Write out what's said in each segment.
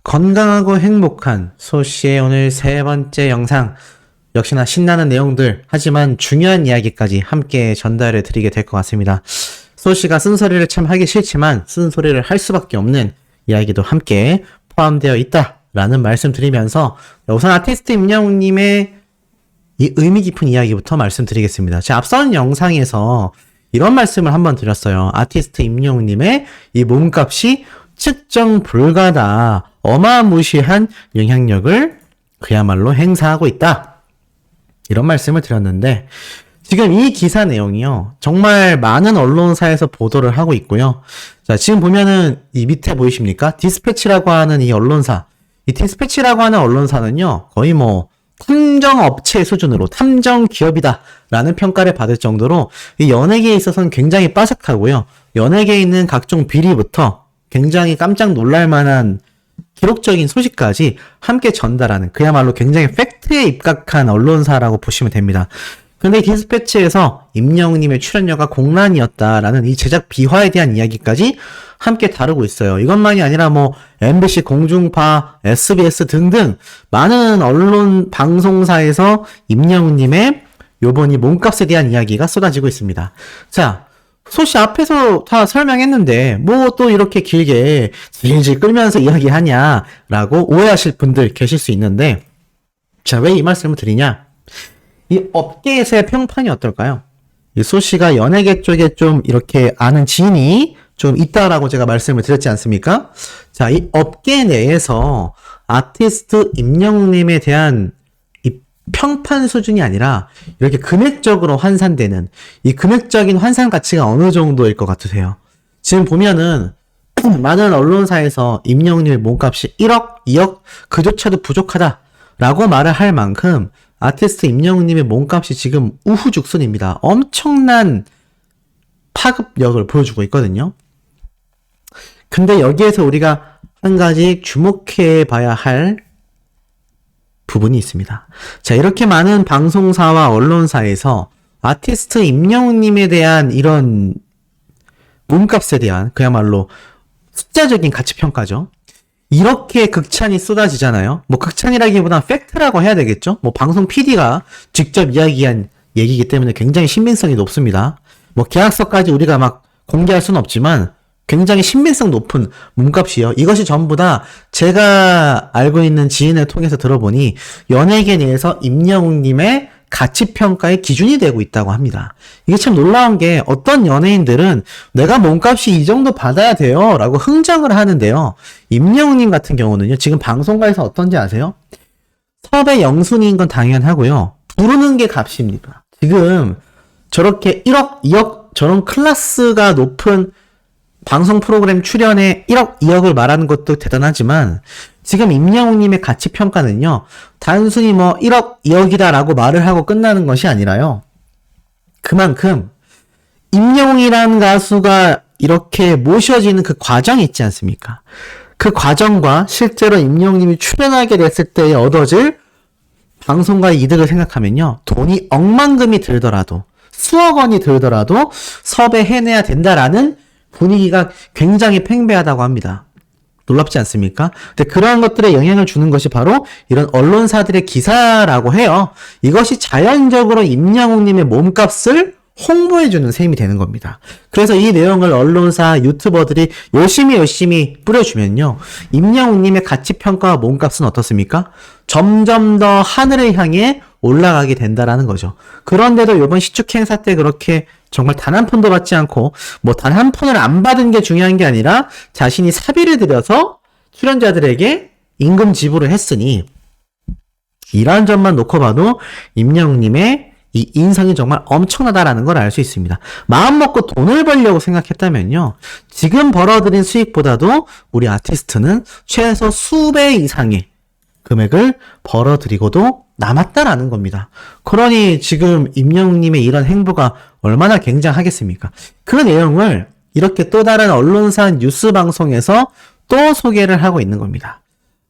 건강하고 행복한 소씨의 오늘 세 번째 영상, 역시나 신나는 내용들 하지만 중요한 이야기까지 함께 전달해 드리게 될 것 같습니다. 소씨가 쓴소리를 참 하기 싫지만 쓴소리를 할 수밖에 없는 이야기도 함께 포함되어 있다라는 말씀 드리면서 우선 아티스트 임영웅님의 이 의미 깊은 이야기부터 말씀드리겠습니다. 제가 앞선 영상에서 이런 말씀을 한번 드렸어요. 아티스트 임영웅님의 이 몸값이 측정 불가다, 어마무시한 영향력을 그야말로 행사하고 있다, 이런 말씀을 드렸는데, 지금 이 기사 내용이요, 정말 많은 언론사에서 보도를 하고 있고요. 자, 지금 보면은 이 밑에 보이십니까? 디스패치라고 하는 이 언론사, 이 디스패치라고 하는 언론사는요, 거의 뭐 탐정업체 수준으로 탐정 기업이다 라는 평가를 받을 정도로 이 연예계에 있어서는 굉장히 빠삭하고요, 연예계에 있는 각종 비리부터 굉장히 깜짝 놀랄 만한 기록적인 소식까지 함께 전달하는, 그야말로 굉장히 팩트에 입각한 언론사라고 보시면 됩니다. 근데 디스패치에서 임영웅님의 출연료가 공란이었다라는 이 제작 비화에 대한 이야기까지 함께 다루고 있어요. 이것만이 아니라 뭐 MBC, 공중파, SBS 등등 많은 언론 방송사에서 임영웅님의 요번 이 몸값에 대한 이야기가 쏟아지고 있습니다. 자, 소씨 앞에서 다 설명했는데 뭐 또 이렇게 길게 질질 끌면서 이야기하냐라고 오해하실 분들 계실 수 있는데, 자, 왜 이 말씀을 드리냐? 이 업계에서의 평판이 어떨까요? 이 소씨가 연예계 쪽에 좀 이렇게 아는 지인이 좀 있다라고 제가 말씀을 드렸지 않습니까? 자, 이 업계 내에서 아티스트 임영웅님에 대한 이 평판 수준이 아니라 이렇게 금액적으로 환산되는 이 금액적인 환산 가치가 어느 정도일 것 같으세요? 지금 보면은 많은 언론사에서 임영웅님의 몸값이 1억, 2억 그조차도 부족하다라고 말을 할 만큼 아티스트 임영웅님의 몸값이 지금 우후죽순입니다. 엄청난 파급력을 보여주고 있거든요. 근데 여기에서 우리가 한 가지 주목해 봐야 할 부분이 있습니다. 자, 이렇게 많은 방송사와 언론사에서 아티스트 임영웅님에 대한 이런 몸값에 대한 그야말로 숫자적인 가치평가죠. 이렇게 극찬이 쏟아지잖아요. 뭐 극찬이라기보다 팩트라고 해야 되겠죠. 뭐 방송 PD가 직접 이야기한 얘기이기 때문에 굉장히 신빙성이 높습니다. 뭐 계약서까지 우리가 막 공개할 수는 없지만 굉장히 신빙성 높은 몸값이요. 이것이 전부 다 제가 알고 있는 지인을 통해서 들어보니 연예계 내에서 임영웅님의 가치평가의 기준이 되고 있다고 합니다. 이게 참 놀라운 게, 어떤 연예인들은 내가 몸값이 이 정도 받아야 돼요 라고 흥정을 하는데요, 임영웅님 같은 경우는요, 지금 방송가에서 어떤지 아세요? 섭외 영순위인 건 당연하고요, 부르는 게 값입니다. 지금 저렇게 1억, 2억 저런 클래스가 높은 방송 프로그램 출연에 1억, 2억을 말하는 것도 대단하지만, 지금 임영웅님의 가치평가는요, 단순히 뭐 1억, 2억이다라고 말을 하고 끝나는 것이 아니라요, 그만큼 임영웅이라는 가수가 이렇게 모셔지는 그 과정이 있지 않습니까? 그 과정과 실제로 임영웅님이 출연하게 됐을 때에 얻어질 방송가의 이득을 생각하면요, 돈이 억만금이 들더라도, 수억 원이 들더라도 섭외해내야 된다라는 분위기가 굉장히 팽배하다고 합니다. 놀랍지 않습니까? 근데 그러한 것들에 영향을 주는 것이 바로 이런 언론사들의 기사라고 해요. 이것이 자연적으로 임영웅님의 몸값을 홍보해주는 셈이 되는 겁니다. 그래서 이 내용을 언론사, 유튜버들이 열심히 뿌려주면요, 임영웅님의 가치평가와 몸값은 어떻습니까? 점점 더 하늘을 향해 올라가게 된다라는 거죠. 그런데도 이번 시축 행사 때 그렇게 정말 단 한 푼도 받지 않고, 뭐 단 한 푼을 안 받은 게 중요한 게 아니라 자신이 사비를 들여서 출연자들에게 임금 지불을 했으니, 이러한 점만 놓고 봐도 임영웅님의 이 인성이 정말 엄청나다라는 걸 알 수 있습니다. 마음 먹고 돈을 벌려고 생각했다면요, 지금 벌어들인 수익보다도 우리 아티스트는 최소 수배 이상의 금액을 벌어들이고도 남았다라는 겁니다. 그러니 지금 임영웅님의 이런 행보가 얼마나 굉장하겠습니까? 그 내용을 이렇게 또 다른 언론사 뉴스 방송에서 또 소개를 하고 있는 겁니다.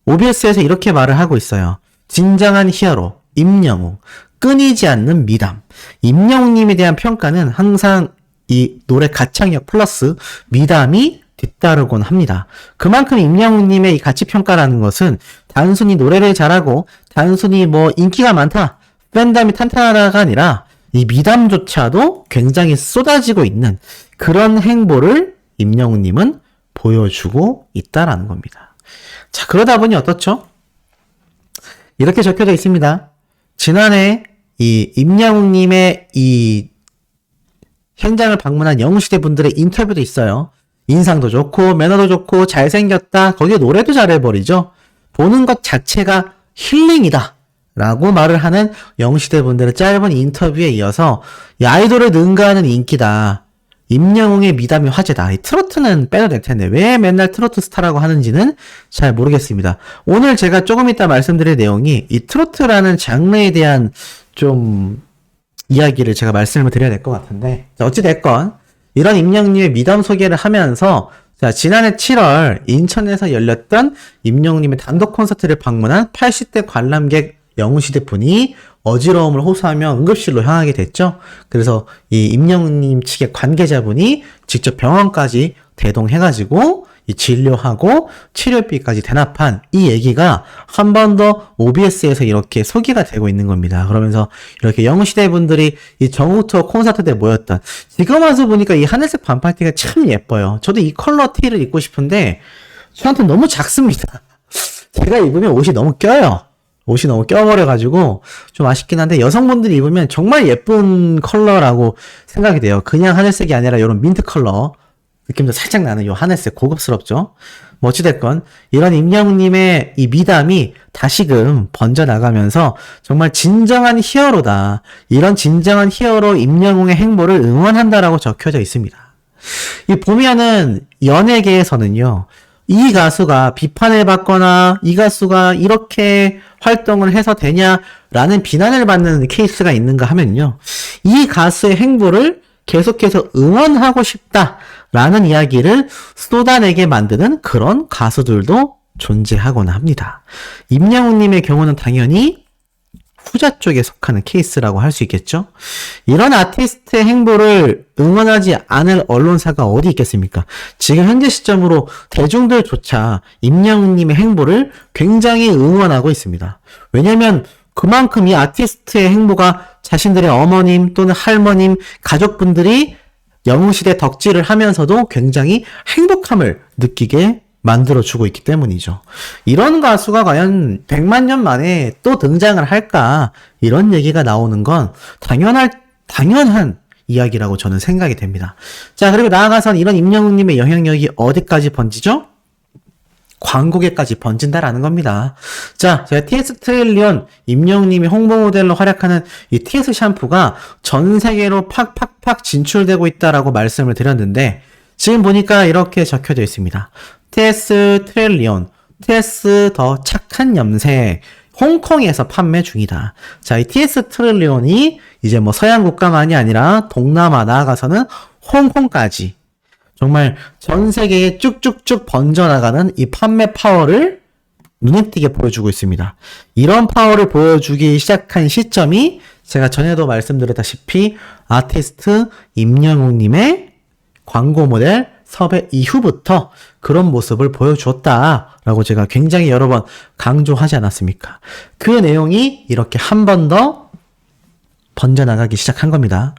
OBS에서 이렇게 말을 하고 있어요. 진정한 히어로 임영웅, 끊이지 않는 미담. 임영웅님에 대한 평가는 항상 이 노래 가창력 플러스 미담이 뒤따르곤 합니다. 그만큼 임영웅님의 이 가치평가라는 것은 단순히 노래를 잘하고 단순히 뭐 인기가 많다, 팬덤이 탄탄하다가 아니라 이 미담조차도 굉장히 쏟아지고 있는 그런 행보를 임영웅님은 보여주고 있다라는 겁니다. 자, 그러다 보니 어떻죠? 이렇게 적혀져 있습니다. 지난해 이 임영웅님의 이 현장을 방문한 영웅시대 분들의 인터뷰도 있어요. 인상도 좋고 매너도 좋고 잘생겼다. 거기에 노래도 잘해버리죠. 보는 것 자체가 힐링이다 라고 말을 하는 영웅시대 분들의 짧은 인터뷰에 이어서 이 아이돌을 능가하는 인기다. 임영웅의 미담이 화제다. 이 트로트는 빼도 될 텐데 왜 맨날 트로트 스타라고 하는지는 잘 모르겠습니다. 오늘 제가 조금 이따 말씀드릴 내용이 이 트로트라는 장르에 대한 좀 이야기를 제가 말씀을 드려야 될 것 같은데, 자, 어찌됐건 이런 임영웅님의 미담 소개를 하면서 자, 지난해 7월 인천에서 열렸던 임영웅님의 단독 콘서트를 방문한 80대 관람객 영웅시대 분이 어지러움을 호소하며 응급실로 향하게 됐죠. 그래서 이 임영웅님 측의 관계자분이 직접 병원까지 대동해가지고 이 진료하고 치료비까지 대납한 이 얘기가 한 번 더 OBS에서 이렇게 소개가 되고 있는 겁니다. 그러면서 이렇게 영웅시대 분들이 이 전국투어 콘서트 때 모였던, 지금 와서 보니까 이 하늘색 반팔티가 참 예뻐요. 저도 이 컬러 티를 입고 싶은데 저한테 너무 작습니다. 제가 입으면 옷이 너무 껴요. 옷이 너무 껴버려가지고 좀 아쉽긴 한데 여성분들이 입으면 정말 예쁜 컬러라고 생각이 돼요. 그냥 하늘색이 아니라 이런 민트 컬러 느낌도 살짝 나는 요 하늘색 고급스럽죠. 뭐 어찌됐건 이런 임영웅님의 이 미담이 다시금 번져나가면서 정말 진정한 히어로다. 이런 진정한 히어로 임영웅의 행보를 응원한다라고 적혀져 있습니다. 이 보면은 연예계에서는요, 이 가수가 비판을 받거나 이 가수가 이렇게 활동을 해서 되냐라는 비난을 받는 케이스가 있는가 하면요, 이 가수의 행보를 계속해서 응원하고 싶다라는 이야기를 쏟아내게 만드는 그런 가수들도 존재하곤 합니다. 임영웅님의 경우는 당연히 후자 쪽에 속하는 케이스라고 할 수 있겠죠. 이런 아티스트의 행보를 응원하지 않을 언론사가 어디 있겠습니까? 지금 현재 시점으로 대중들조차 임영웅님의 행보를 굉장히 응원하고 있습니다. 왜냐하면 그만큼 이 아티스트의 행보가 자신들의 어머님 또는 할머님, 가족분들이 영웅시대 덕질을 하면서도 굉장히 행복함을 느끼게 만들어주고 있기 때문이죠. 이런 가수가 과연 100만 년 만에 또 등장을 할까? 이런 얘기가 나오는 건 당연한 이야기라고 저는 생각이 됩니다. 자, 그리고 나아가선 이런 임영웅님의 영향력이 어디까지 번지죠? 광고계까지 번진다라는 겁니다. 자, 제가 TS 트릴리온 임영웅님이 홍보 모델로 활약하는 이 TS 샴푸가 전 세계로 팍팍팍 진출되고 있다라고 말씀을 드렸는데, 지금 보니까 이렇게 적혀져 있습니다. TS 트릴리온, TS 더 착한 염색, 홍콩에서 판매 중이다. 자, 이 TS 트릴리온이 이제 뭐 서양 국가만이 아니라 동남아 나아가서는 홍콩까지 정말 전 세계에 쭉쭉쭉 번져나가는 이 판매 파워를 눈에 띄게 보여주고 있습니다. 이런 파워를 보여주기 시작한 시점이 제가 전에도 말씀드렸다시피 아티스트 임영웅님의 광고 모델 섭외 이후부터 그런 모습을 보여주었다라고 제가 굉장히 여러 번 강조하지 않았습니까? 그 내용이 이렇게 한 번 더 번져나가기 시작한 겁니다.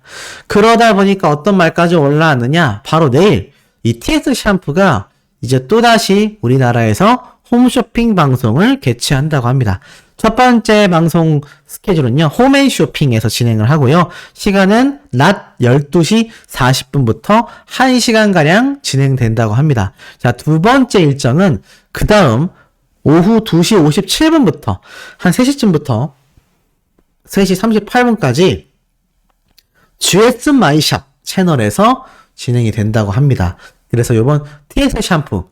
그러다 보니까 어떤 말까지 올라왔느냐? 바로 내일 이 TS 샴푸가 이제 또다시 우리나라에서 홈쇼핑 방송을 개최한다고 합니다. 첫 번째 방송 스케줄은요, 홈앤쇼핑에서 진행을 하고요. 시간은 낮 12시 40분부터 1시간가량 진행된다고 합니다. 자, 두 번째 일정은 그 다음 오후 2시 57분부터 한 3시쯤부터 3시 38분까지 GS 마이샵 채널에서 진행이 된다고 합니다. 그래서 이번 TS 샴푸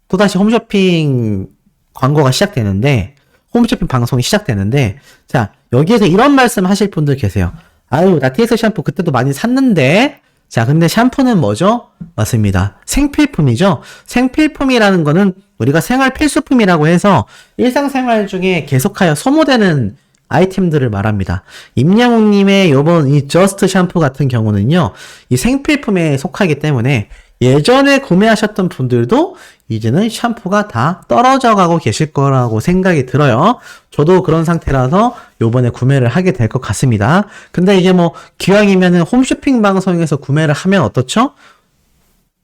또다시 홈쇼핑 광고가 시작되는데, 홈쇼핑 방송이 시작되는데, 자, 여기에서 이런 말씀 하실 분들 계세요. 아유, 나 TS 샴푸 그때도 많이 샀는데. 자, 근데 샴푸는 뭐죠? 맞습니다. 생필품이죠. 생필품이라는 거는 우리가 생활 필수품이라고 해서 일상생활 중에 계속하여 소모되는 아이템들을 말합니다. 임영웅님의 요번 이 저스트 샴푸 같은 경우는요, 이 생필품에 속하기 때문에 예전에 구매하셨던 분들도 이제는 샴푸가 다 떨어져 가고 계실 거라고 생각이 들어요. 저도 그런 상태라서 요번에 구매를 하게 될 것 같습니다. 근데 이게 뭐 기왕이면은 홈쇼핑 방송에서 구매를 하면 어떻죠?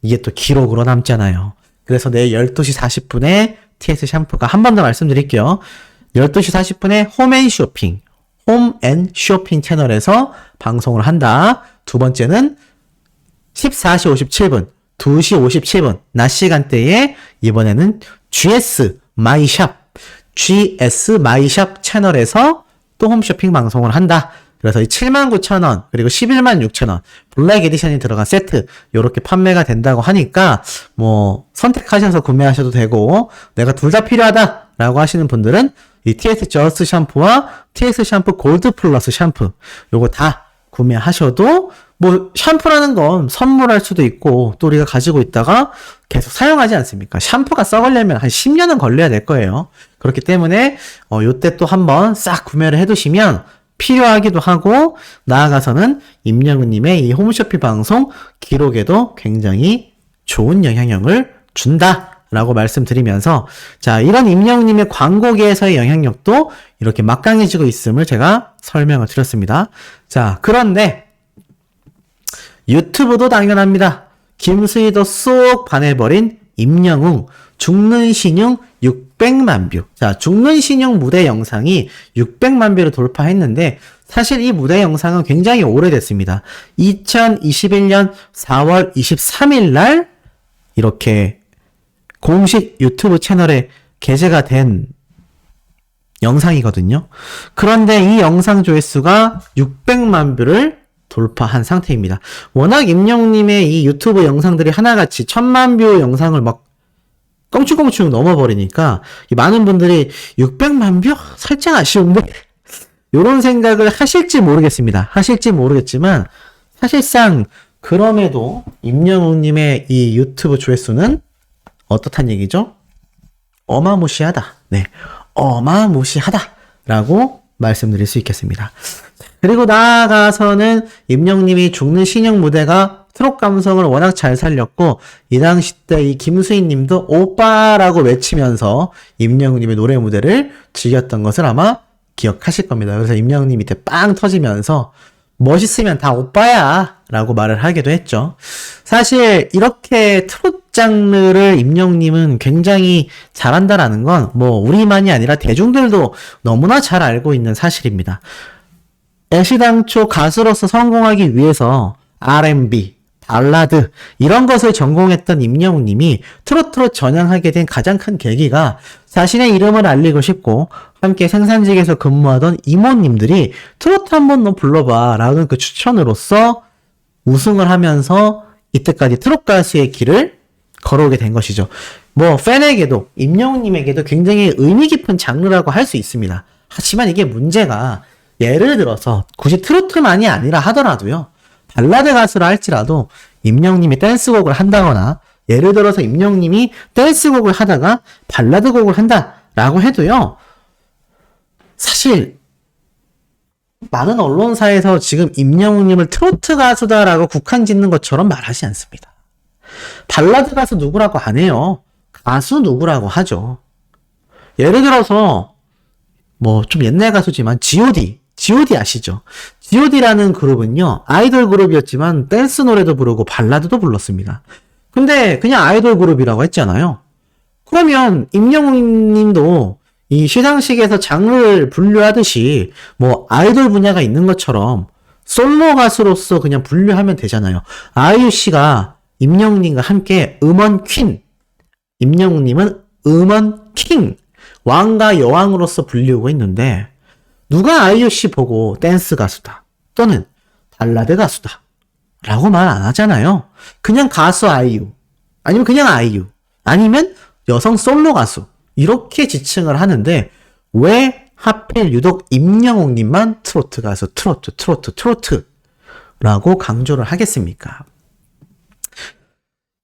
이게 또 기록으로 남잖아요. 그래서 내일 12시 40분에 TS 샴푸가 한 번 더 말씀드릴게요. 12시 40분에 홈앤쇼핑 채널에서 방송을 한다. 두 번째는 14시 57분, 2시 57분, 낮 시간대에 이번에는 GS 마이샵 채널에서 또 홈쇼핑 방송을 한다. 그래서 이 79,000원, 그리고 116,000원, 블랙 에디션이 들어간 세트, 요렇게 판매가 된다고 하니까, 뭐, 선택하셔서 구매하셔도 되고, 내가 둘 다 필요하다라고 하시는 분들은 이 TS 저스트 샴푸와 TS 샴푸 골드 플러스 샴푸, 요거 다 구매하셔도, 뭐, 샴푸라는 건 선물할 수도 있고, 또 우리가 가지고 있다가 계속 사용하지 않습니까? 샴푸가 썩으려면 한 10년은 걸려야 될 거예요. 그렇기 때문에, 요때 또 한번 싹 구매를 해두시면, 필요하기도 하고, 나아가서는 임영웅님의 이 홈쇼핑 방송 기록에도 굉장히 좋은 영향력을 준다라고 말씀드리면서, 자, 이런 임영웅님의 광고계에서의 영향력도 이렇게 막강해지고 있음을 제가 설명을 드렸습니다. 자, 그런데 유튜브도 당연합니다. 김수희도 쏙 반해버린 임영웅 죽는 신용 600만 뷰. 자, 죽는 신용 무대 영상이 600만 뷰를 돌파했는데 사실 이 무대 영상은 굉장히 오래됐습니다. 2021년 4월 23일 날 이렇게 공식 유튜브 채널에 게재가 된 영상이거든요. 그런데 이 영상 조회수가 600만 뷰를 돌파한 상태입니다. 워낙 임영웅님의 이 유튜브 영상들이 하나같이 1000만 뷰 영상을 막 껑충껑충 넘어버리니까 많은 분들이 600만 뷰? 살짝 아쉬운데? 이런 생각을 하실지 모르겠습니다. 하실지 모르겠지만 사실상 그럼에도 임영웅님의 이 유튜브 조회수는 어떻단 얘기죠? 어마무시하다. 네, 어마무시하다라고 말씀드릴 수 있겠습니다. 그리고 나아가서는 임영웅님이 죽는 신용 무대가 트롯 감성을 워낙 잘 살렸고 이 당시 때 이 김수희 님도 오빠라고 외치면서 임영웅님의 노래 무대를 즐겼던 것을 아마 기억하실 겁니다. 그래서 임영웅님 밑에 빵 터지면서 멋있으면 다 오빠야 라고 말을 하기도 했죠. 사실 이렇게 트롯 장르를 임영웅님은 굉장히 잘한다라는 건 뭐 우리만이 아니라 대중들도 너무나 잘 알고 있는 사실입니다. 애시당초 가수로서 성공하기 위해서 R&B, 발라드 이런 것을 전공했던 임영웅님이 트로트로 전향하게 된 가장 큰 계기가 자신의 이름을 알리고 싶고 함께 생산직에서 근무하던 이모님들이 트로트 한번 너 불러봐 라는 그 추천으로서 우승을 하면서 이때까지 트로트 가수의 길을 걸어오게 된 것이죠. 뭐 팬에게도 임영웅님에게도 굉장히 의미 깊은 장르라고 할 수 있습니다. 하지만 이게 문제가 예를 들어서 굳이 트로트만이 아니라 하더라도요. 발라드 가수라 할지라도 임영웅님이 댄스곡을 한다거나 예를 들어서 임영웅님이 댄스곡을 하다가 발라드 곡을 한다라고 해도요. 사실 많은 언론사에서 지금 임영웅님을 트로트 가수다라고 국한 짓는 것처럼 말하지 않습니다. 발라드 가수 누구라고 안 해요. 가수 누구라고 하죠. 예를 들어서 뭐 좀 옛날 가수지만 G.O.D 아시죠? G.O.D라는 그룹은요, 아이돌 그룹이었지만 댄스 노래도 부르고 발라드도 불렀습니다. 근데 그냥 아이돌 그룹이라고 했잖아요. 그러면 임영웅 님도 이 시상식에서 장르를 분류하듯이 뭐 아이돌 분야가 있는 것처럼 솔로 가수로서 그냥 분류하면 되잖아요. 아이유 씨가 임영웅 님과 함께 음원 퀸, 임영웅 님은 음원 킹, 왕과 여왕으로서 불리우고 있는데 누가 아이유 씨 보고 댄스 가수다 또는 발라드 가수다 라고 말 안 하잖아요. 그냥 가수 아이유 아니면 그냥 아이유 아니면 여성 솔로 가수 이렇게 지칭을 하는데 왜 하필 유독 임영웅님만 트로트 가수 트로트 라고 강조를 하겠습니까?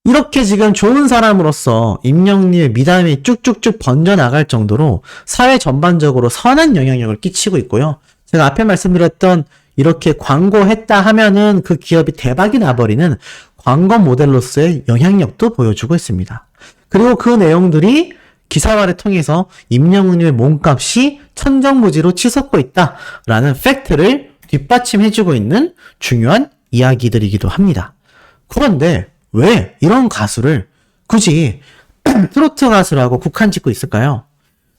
이렇게 지금 좋은 사람으로서 임영웅님의 미담이 쭉쭉쭉 번져나갈 정도로 사회 전반적으로 선한 영향력을 끼치고 있고요. 제가 앞에 말씀드렸던 이렇게 광고했다 하면은 그 기업이 대박이 나버리는 광고 모델로서의 영향력도 보여주고 있습니다. 그리고 그 내용들이 기사화를 통해서 임영웅님의 몸값이 천정부지로 치솟고 있다라는 팩트를 뒷받침해주고 있는 중요한 이야기들이기도 합니다. 그런데 왜 이런 가수를 굳이 트로트 가수라고 국한 짓고 있을까요?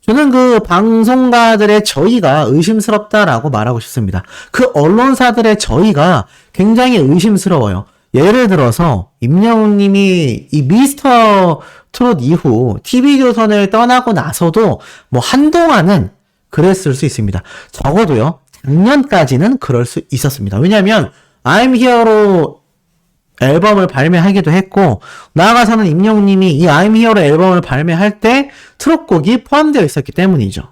저는 그 방송가들의 저희가 의심스럽다라고 말하고 싶습니다. 그 언론사들의 저희가 굉장히 의심스러워요. 예를 들어서 임영웅님이 이 미스터 트롯 이후 TV조선을 떠나고 나서도 뭐 한동안은 그랬을 수 있습니다. 적어도요, 작년까지는 그럴 수 있었습니다. 왜냐하면 I'm Here로 앨범을 발매하기도 했고, 나아가서는 임영웅님이 이 I'm Here로 앨범을 발매할 때 트롯곡이 포함되어 있었기 때문이죠.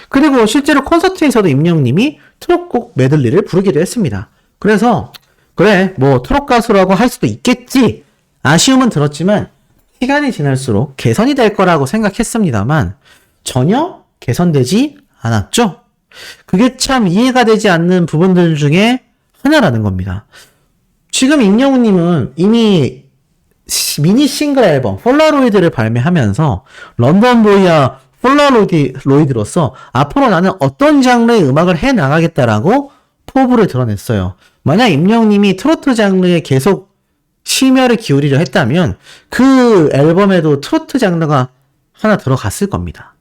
그리고 실제로 콘서트에서도 임영웅님이 트롯곡 메들리를 부르기도 했습니다. 그래서 그래, 뭐 트롯 가수라고 할 수도 있겠지, 아쉬움은 들었지만 시간이 지날수록 개선이 될 거라고 생각했습니다만 전혀 개선되지 않았죠. 그게 참 이해가 되지 않는 부분들 중에 하나라는 겁니다. 지금 임영웅님은 이미 미니 싱글 앨범 폴라로이드를 발매하면서 런던보이와 폴라로이드로서 앞으로 나는 어떤 장르의 음악을 해나가겠다라고 포부를 드러냈어요. 만약 임영웅님이 트로트 장르에 계속 심혈을 기울이려 했다면 그 앨범에도 트로트 장르가 하나 들어갔을 겁니다.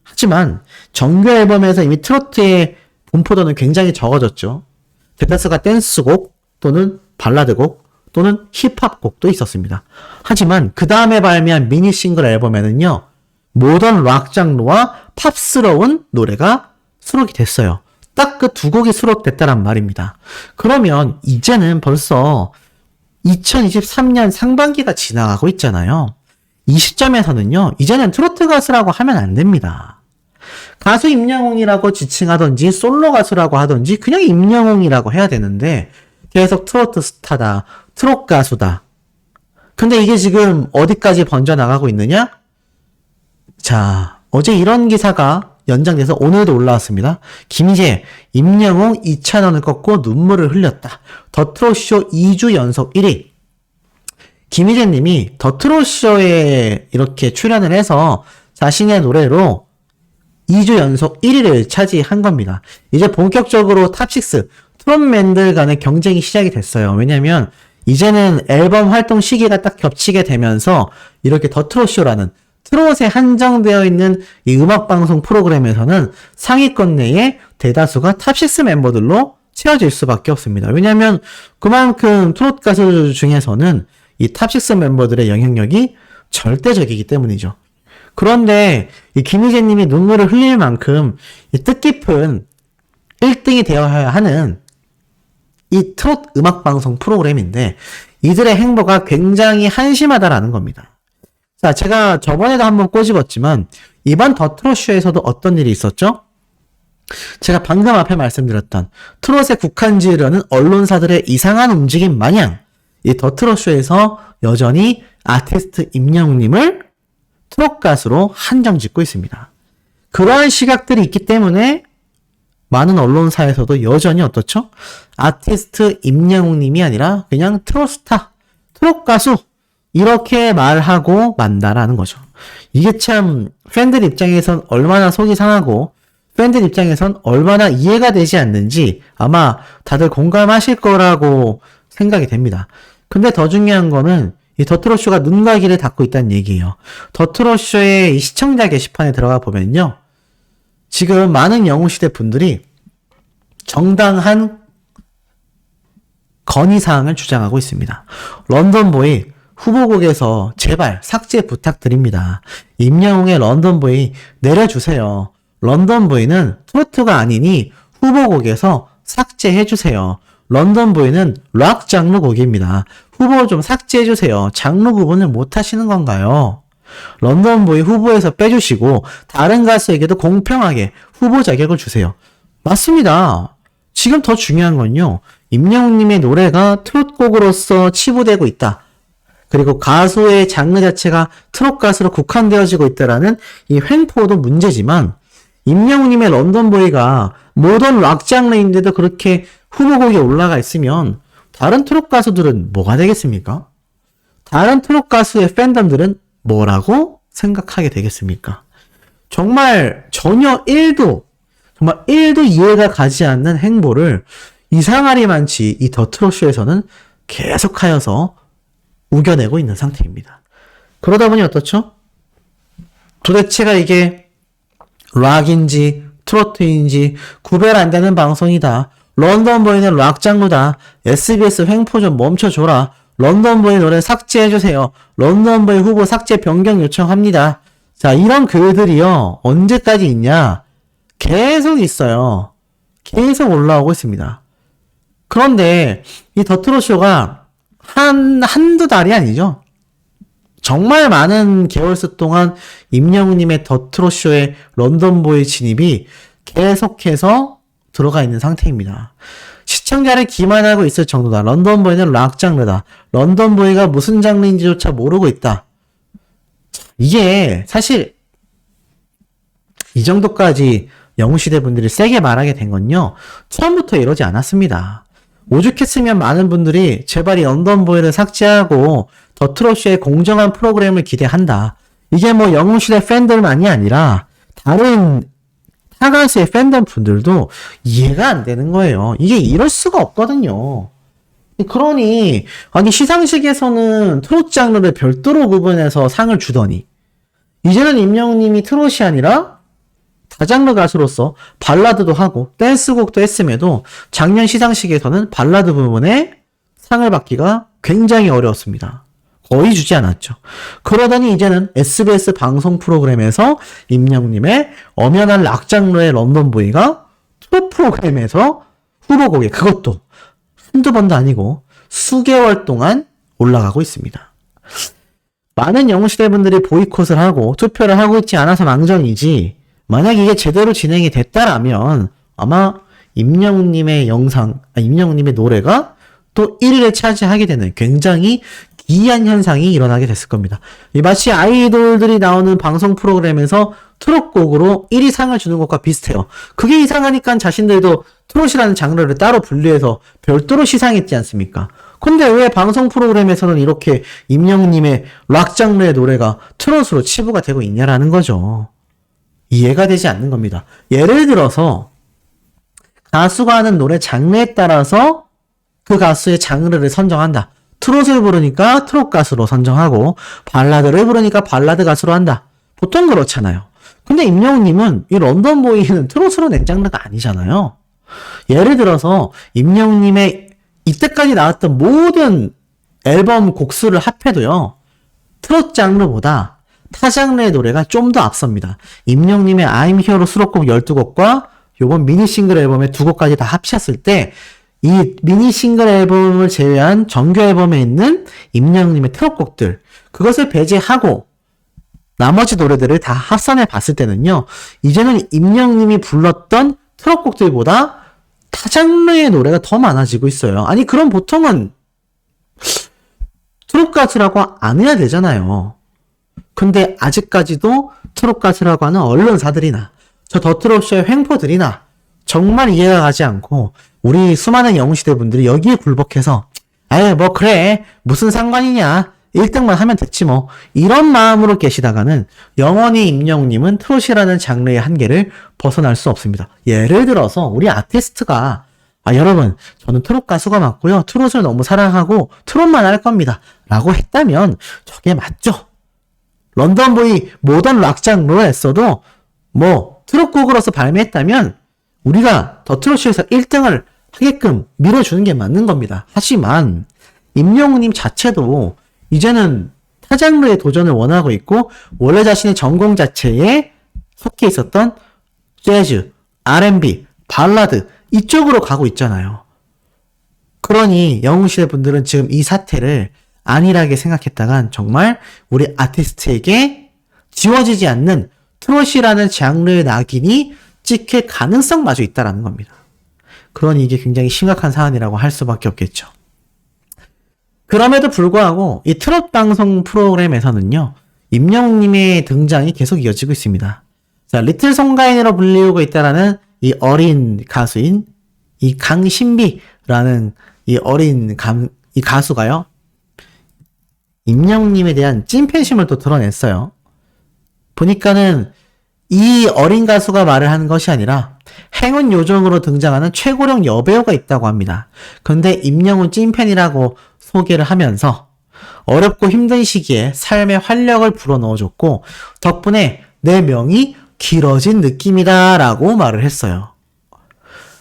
하지만 정규 앨범에서 이미 트로트의 분포도는 굉장히 적어졌죠. 대다수가 댄스곡 또는 발라드곡 또는 힙합곡도 있었습니다. 하지만 그 다음에 발매한 미니 싱글 앨범에는요, 모던 락 장르와 팝스러운 노래가 수록이 됐어요. 딱 그 두 곡이 수록됐다란 말입니다. 그러면 이제는 벌써 2023년 상반기가 지나가고 있잖아요. 이 시점에서는요, 이제는 트로트 가수라고 하면 안 됩니다. 가수 임영웅이라고 지칭하던지 솔로 가수라고 하던지 그냥 임영웅이라고 해야 되는데 계속 트로트 스타다, 트롯 가수다. 근데 이게 지금 어디까지 번져나가고 있느냐? 자, 어제 이런 기사가 연장돼서 오늘도 올라왔습니다. 김희재, 임영웅 2,000원을 꺾고 눈물을 흘렸다. 더 트롯쇼 2주 연속 1위. 김희재 님이 더 트롯쇼에 이렇게 출연을 해서 자신의 노래로 2주 연속 1위를 차지한 겁니다. 이제 본격적으로 탑6 트롯맨들 간의 경쟁이 시작이 됐어요. 왜냐면 이제는 앨범 활동 시기가 딱 겹치게 되면서 이렇게 더 트롯쇼라는 트롯에 한정되어 있는 이 음악방송 프로그램에서는 상위권 내에 대다수가 탑6 멤버들로 채워질 수밖에 없습니다. 왜냐하면 그만큼 트롯 가수 중에서는 이 탑6 멤버들의 영향력이 절대적이기 때문이죠. 그런데 이 김희재 님이 눈물을 흘릴 만큼 이 뜻깊은 1등이 되어야 하는 이 트롯 음악방송 프로그램인데 이들의 행보가 굉장히 한심하다라는 겁니다. 자, 제가 저번에도 한번 꼬집었지만 이번 더 트롯쇼에서도 어떤 일이 있었죠? 제가 방금 앞에 말씀드렸던 트롯에 국한 지으려는 언론사들의 이상한 움직임 마냥 이 더 트롯쇼에서 여전히 아티스트 임영웅님을 트롯 가수로 한정 짓고 있습니다. 그러한 시각들이 있기 때문에 많은 언론사에서도 여전히 어떻죠? 아티스트 임영웅님이 아니라 그냥 트롯 스타, 트롯 가수 이렇게 말하고 만다라는 거죠. 이게 참 팬들 입장에선 얼마나 속이 상하고 팬들 입장에선 얼마나 이해가 되지 않는지 아마 다들 공감하실 거라고 생각이 됩니다. 근데 더 중요한 거는 이 더 트롯쇼가 눈과 귀를 닫고 있다는 얘기예요. 더 트롯쇼의 이 시청자 게시판에 들어가 보면요, 지금 많은 영웅시대 분들이 정당한 건의사항을 주장하고 있습니다. 런던보이 후보곡에서 제발 삭제 부탁드립니다. 임영웅의 런던보이 내려주세요. 런던보이는 트로트가 아니니 후보곡에서 삭제해주세요. 런던보이는 락 장르 곡입니다. 후보 좀 삭제해주세요. 장르 구분을 못하시는 건가요? 런던보이 후보에서 빼주시고 다른 가수에게도 공평하게 후보 자격을 주세요. 맞습니다. 지금 더 중요한 건요, 임영웅님의 노래가 트롯곡으로서 치부되고 있다. 그리고 가수의 장르 자체가 트롯 가수로 국한되어지고 있다라는 이 횡포도 문제지만 임영웅님의 런던보이가 모던 락 장르인데도 그렇게 후보곡에 올라가 있으면 다른 트롯 가수들은 뭐가 되겠습니까? 다른 트롯 가수의 팬덤들은 뭐라고 생각하게 되겠습니까? 정말 전혀 1도 이해가 가지 않는 행보를 이상하리만치 이 더 트롯쇼에서는 계속하여서 우겨내고 있는 상태입니다. 그러다 보니 어떻죠? 도대체가 이게 락인지 트로트인지 구별 안 되는 방송이다. 런던보이는 락 장르다. SBS 횡포 좀 멈춰줘라. 런던보이 노래 삭제해주세요. 런던보이 후보 삭제 변경 요청합니다. 자, 이런 글들이요. 언제까지 있냐? 계속 있어요. 계속 올라오고 있습니다. 그런데 이 더 트롯쇼가 한두 달이 아니죠. 정말 많은 개월수 동안 임영웅님의 더 트롯쇼의 런던보이 진입이 계속해서 들어가 있는 상태입니다. 시청자를 기만하고 있을 정도다. 런던보이는 락 장르다. 런던보이가 무슨 장르인지조차 모르고 있다. 이게 사실 이 정도까지 영웅시대 분들이 세게 말하게 된 건요. 처음부터 이러지 않았습니다. 오죽했으면 많은 분들이 제발 이 런던보이를 삭제하고 더 트롯쇼의 공정한 프로그램을 기대한다. 이게 뭐 영웅시대 팬들만이 아니라 다른 타가수의 팬덤 분들도 이해가 안 되는 거예요. 이게 이럴 수가 없거든요. 그러니 아니 시상식에서는 트롯 장르를 별도로 구분해서 상을 주더니 이제는 임영웅님이 트롯이 아니라 다장르 가수로서 발라드도 하고 댄스곡도 했음에도 작년 시상식에서는 발라드 부문에 상을 받기가 굉장히 어려웠습니다. 거의 주지 않았죠. 그러더니 이제는 SBS 방송 프로그램에서 임영웅님의 엄연한 락 장르의 런던보이가 트롯 프로그램에서 후보곡에 그것도 한두 번도 아니고 수개월 동안 올라가고 있습니다. 많은 영웅시대 분들이 보이콧을 하고 투표를 하고 있지 않아서 망정이지 만약 이게 제대로 진행이 됐다라면 아마 임영웅님의 임영웅님의 노래가 또 1위를 차지하게 되는 굉장히 기이한 현상이 일어나게 됐을 겁니다. 마치 아이돌들이 나오는 방송 프로그램에서 트롯곡으로 1위 상을 주는 것과 비슷해요. 그게 이상하니까 자신들도 트롯이라는 장르를 따로 분리해서 별도로 시상했지 않습니까? 근데 왜 방송 프로그램에서는 이렇게 임영웅님의 락 장르의 노래가 트롯으로 치부가 되고 있냐라는 거죠. 이해가 되지 않는 겁니다. 예를 들어서 가수가 하는 노래 장르에 따라서 그 가수의 장르를 선정한다. 트롯을 부르니까 트롯 가수로 선정하고 발라드를 부르니까 발라드 가수로 한다. 보통 그렇잖아요. 근데 임영웅님은 이 런던보이는 트롯으로 낸 장르가 아니잖아요. 예를 들어서 임영웅님의 이때까지 나왔던 모든 앨범 곡수를 합해도요. 트롯 장르보다 타 장르의 노래가 좀 더 앞섭니다. 임영웅님의 I'm Here로 수록곡 12곡과 요번 미니 싱글 앨범의 2곡까지 다 합쳤을 때 이 미니 싱글 앨범을 제외한 정규 앨범에 있는 임영웅님의 트롯곡들 그것을 배제하고 나머지 노래들을 다 합산해 봤을 때는요. 이제는 임영웅님이 불렀던 트롯곡들보다 타 장르의 노래가 더 많아지고 있어요. 아니 그럼 보통은 트롯 가수라고 안 해야 되잖아요. 근데 아직까지도 트롯 가수라고 하는 언론사들이나 저 더 트롯쇼의 횡포들이나 정말 이해가 가지 않고 우리 수많은 영웅시대 분들이 여기에 굴복해서 아유 뭐 그래 무슨 상관이냐 1등만 하면 됐지 뭐 이런 마음으로 계시다가는 영원히 임영웅님은 트롯이라는 장르의 한계를 벗어날 수 없습니다. 예를 들어서 우리 아티스트가 여러분 저는 트롯 가수가 맞고요. 트롯을 너무 사랑하고 트롯만 할 겁니다. 라고 했다면 저게 맞죠. 런던보이 모던 락 장르로 했어도 뭐 트롯곡으로서 발매했다면 우리가 더 트롯쇼에서 1등을 하게끔 밀어주는 게 맞는 겁니다. 하지만 임영웅님 자체도 이제는 타 장르의 도전을 원하고 있고 원래 자신의 전공 자체에 속해 있었던 재즈, R&B, 발라드 이쪽으로 가고 있잖아요. 그러니 영웅시대 분들은 지금 이 사태를 안일하게 생각했다간 정말 우리 아티스트에게 지워지지 않는 트롯이라는 장르의 낙인이 찍힐 가능성마저 있다라는 겁니다. 그러니 이게 굉장히 심각한 사안이라고 할 수밖에 없겠죠. 그럼에도 불구하고 이 트롯 방송 프로그램에서는요, 임영웅님의 등장이 계속 이어지고 있습니다. 자, 리틀 송가인으로 불리우고 있다라는 이 어린 가수인 이 강신비라는 이 이 가수가요, 임영웅님에 대한 찐팬심을 또 드러냈어요. 보니까는 이 어린 가수가 말을 하는 것이 아니라 행운 요정으로 등장하는 최고령 여배우가 있다고 합니다. 근데 임영웅 찐팬이라고 소개를 하면서 어렵고 힘든 시기에 삶의 활력을 불어넣어줬고 덕분에 내 명이 길어진 느낌이다 라고 말을 했어요.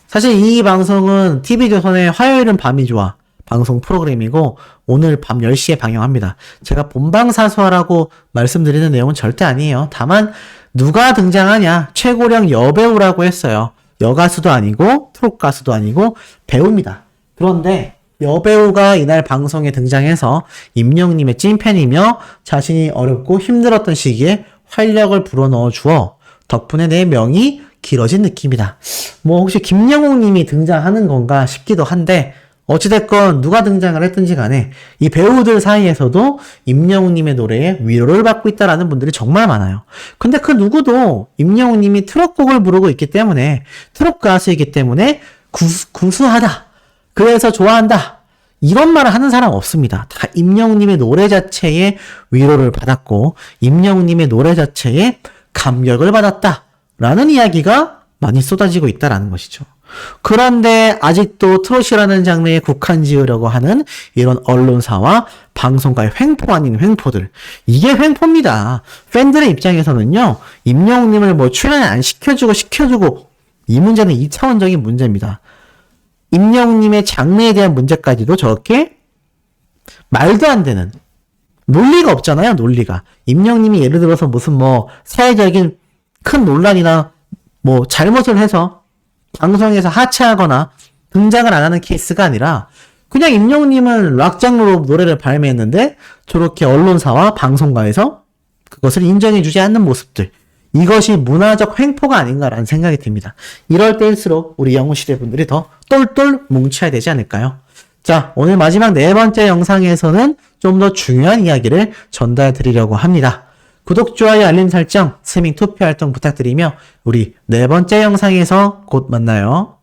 사실 이 방송은 TV조선의 화요일은 밤이 좋아 방송 프로그램이고 오늘 밤 10시에 방영합니다. 제가 본방사수하라고 말씀드리는 내용은 절대 아니에요. 다만 누가 등장하냐, 최고령 여배우라고 했어요. 여가수도 아니고 트롯 가수도 아니고 배우입니다. 그런데 여배우가 이날 방송에 등장해서 임영웅님의 찐팬이며 자신이 어렵고 힘들었던 시기에 활력을 불어넣어 주어 덕분에 내 명이 길어진 느낌이다. 뭐 혹시 김영웅님이 등장하는 건가 싶기도 한데 어찌됐건 누가 등장을 했든지 간에 이 배우들 사이에서도 임영웅님의 노래에 위로를 받고 있다라는 분들이 정말 많아요. 근데 그 누구도 임영웅님이 트롯곡을 부르고 있기 때문에 트롯 가수이기 때문에 구수하다. 그래서 좋아한다. 이런 말을 하는 사람 없습니다. 다 임영웅님의 노래 자체에 위로를 받았고 임영웅님의 노래 자체에 감격을 받았다. 라는 이야기가 많이 쏟아지고 있다라는 것이죠. 그런데 아직도 트롯이라는 장르에 국한 지으려고 하는 이런 언론사와 방송가의 횡포 아닌 횡포들. 이게 횡포입니다. 팬들의 입장에서는요, 임영웅님을 뭐 출연 안 시켜주고 이 문제는 2차원적인 문제입니다. 임영웅님의 장르에 대한 문제까지도 저렇게 말도 안 되는 논리가 없잖아요. 논리가. 임영웅님이 예를 들어서 무슨 뭐 사회적인 큰 논란이나 뭐 잘못을 해서 방송에서 하차하거나 등장을 안 하는 케이스가 아니라 그냥 임영웅님은 락 장르로 노래를 발매했는데 저렇게 언론사와 방송가에서 그것을 인정해주지 않는 모습들, 이것이 문화적 횡포가 아닌가라는 생각이 듭니다. 이럴 때일수록 우리 영웅시대 분들이 더 똘똘 뭉쳐야 되지 않을까요? 자, 오늘 마지막 4번째 영상에서는 좀 더 중요한 이야기를 전달해 드리려고 합니다. 구독, 좋아요, 알림 설정, 스밍 투표 활동 부탁드리며 우리 4번째 영상에서 곧 만나요.